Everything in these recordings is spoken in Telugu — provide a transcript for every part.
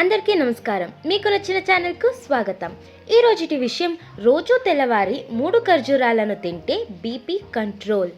అందరికీ నమస్కారం. మీకు నచ్చిన ఛానల్కు స్వాగతం. ఈ రోజుటి విషయం, రోజు తెల్లవారి 3 ఖర్జూరాలను తింటే బీపీ కంట్రోల్.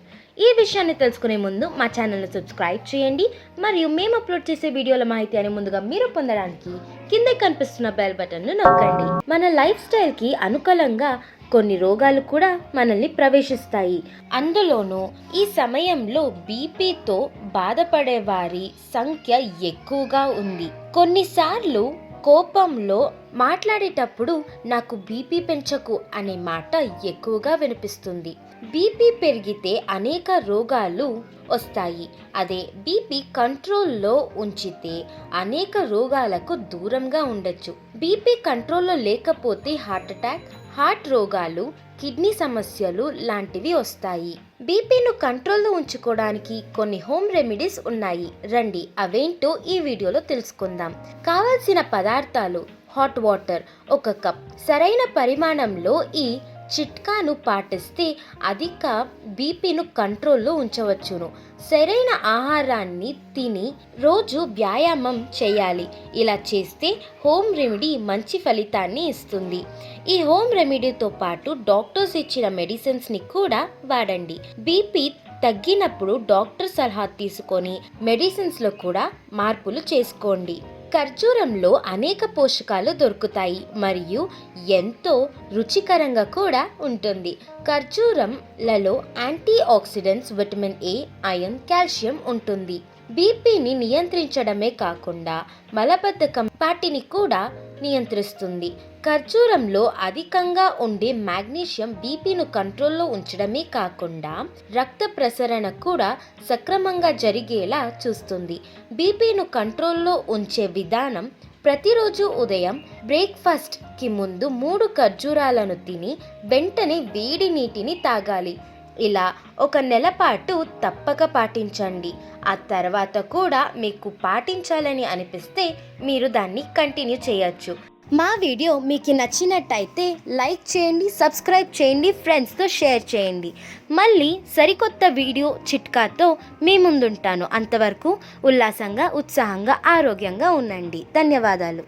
ఈ విషయాన్ని తెలుసుకునే ముందు మా ఛానల్ను సబ్స్క్రైబ్ చేయండి మరియు మేము అప్లోడ్ చేసే వీడియోల మాహితిని ముందుగా మీరు పొందడానికి కింద కనిపిస్తున్న బెల్ బటన్ను నొక్కండి. మన లైఫ్ స్టైల్కి అనుకూలంగా కొన్ని రోగాలు కూడా మనల్ని ప్రవేశిస్తాయి. అందులోనూ ఈ సమయంలో బీపీతో బాధపడే వారి సంఖ్య ఎక్కువగా ఉంది. కొన్నిసార్లు కోపంలో మాట్లాడేటప్పుడు నాకు బీపీ పెంచకు అనే మాట ఎక్కువగా వినిపిస్తుంది. బీపీ పెరిగితే అనేక రోగాలు వస్తాయి. అదే బీపీ కంట్రోల్లో ఉంచితే అనేక రోగాలకు దూరంగా ఉండొచ్చు. బీపీ కంట్రోల్లో లేకపోతే హార్ట్ అటాక్, హార్ట్ రోగాలు, కిడ్నీ సమస్యలు లాంటివి వస్తాయి. బీపీను కంట్రోల్లో ఉంచుకోవడానికి కొన్ని హోమ్ రెమెడీస్ ఉన్నాయి. రండి అవేంటో ఈ వీడియోలో తెలుసుకుందాం. కావాల్సిన పదార్థాలు: హాట్ వాటర్ 1 కప్. సరైన పరిమాణంలో ఈ చిట్కాను పాటిస్తే అధిక బీపీను కంట్రోల్లో ఉంచవచ్చును. సరైన ఆహారాన్ని తిని రోజు వ్యాయామం చేయాలి. ఇలా చేస్తే హోమ్ రెమెడీ మంచి ఫలితాన్ని ఇస్తుంది. ఈ హోమ్ రెమెడీతో పాటు డాక్టర్స్ ఇచ్చిన మెడిసిన్స్ని కూడా వాడండి. బీపీ తగ్గినప్పుడు డాక్టర్ సలహా తీసుకొని మెడిసిన్స్లో కూడా మార్పులు చేసుకోండి. ఖర్జూరంలో అనేక పోషకాలు దొరుకుతాయి మరియు ఎంతో రుచికరంగా కూడా ఉంటుంది. ఖర్జూరంలలో antioxidants, vitamin A, iron, calcium ఉంటుంది. బీపీని నియంత్రించడమే కాకుండా మలబద్ధకం వాటిని కూడా నియంత్రిస్తుంది. ఖర్జూరంలో అధికంగా ఉండే మాగ్నీషియం బీపీను కంట్రోల్లో ఉంచడమే కాకుండా రక్త ప్రసరణ కూడా సక్రమంగా జరిగేలా చూస్తుంది. బీపీను కంట్రోల్లో ఉంచే విధానం: ప్రతిరోజు ఉదయం బ్రేక్ఫాస్ట్కి ముందు 3 ఖర్జూరాలను తిని వెంటనే వేడి నీటిని తాగాలి. ఇలా 1 నెల పాటు తప్పక పాటించండి. ఆ తర్వాత కూడా మీకు పాటించాలని అనిపిస్తే మీరు దాన్ని కంటిన్యూ చేయొచ్చు. మా వీడియో మీకు నచ్చినట్టయితే లైక్ చేయండి, సబ్స్క్రైబ్ చేయండి, ఫ్రెండ్స్తో షేర్ చేయండి. మళ్ళీ సరికొత్త వీడియో చిట్కాతో మీ ముందుంటాను. అంతవరకు ఉల్లాసంగా, ఉత్సాహంగా, ఆరోగ్యంగా ఉండండి. ధన్యవాదాలు.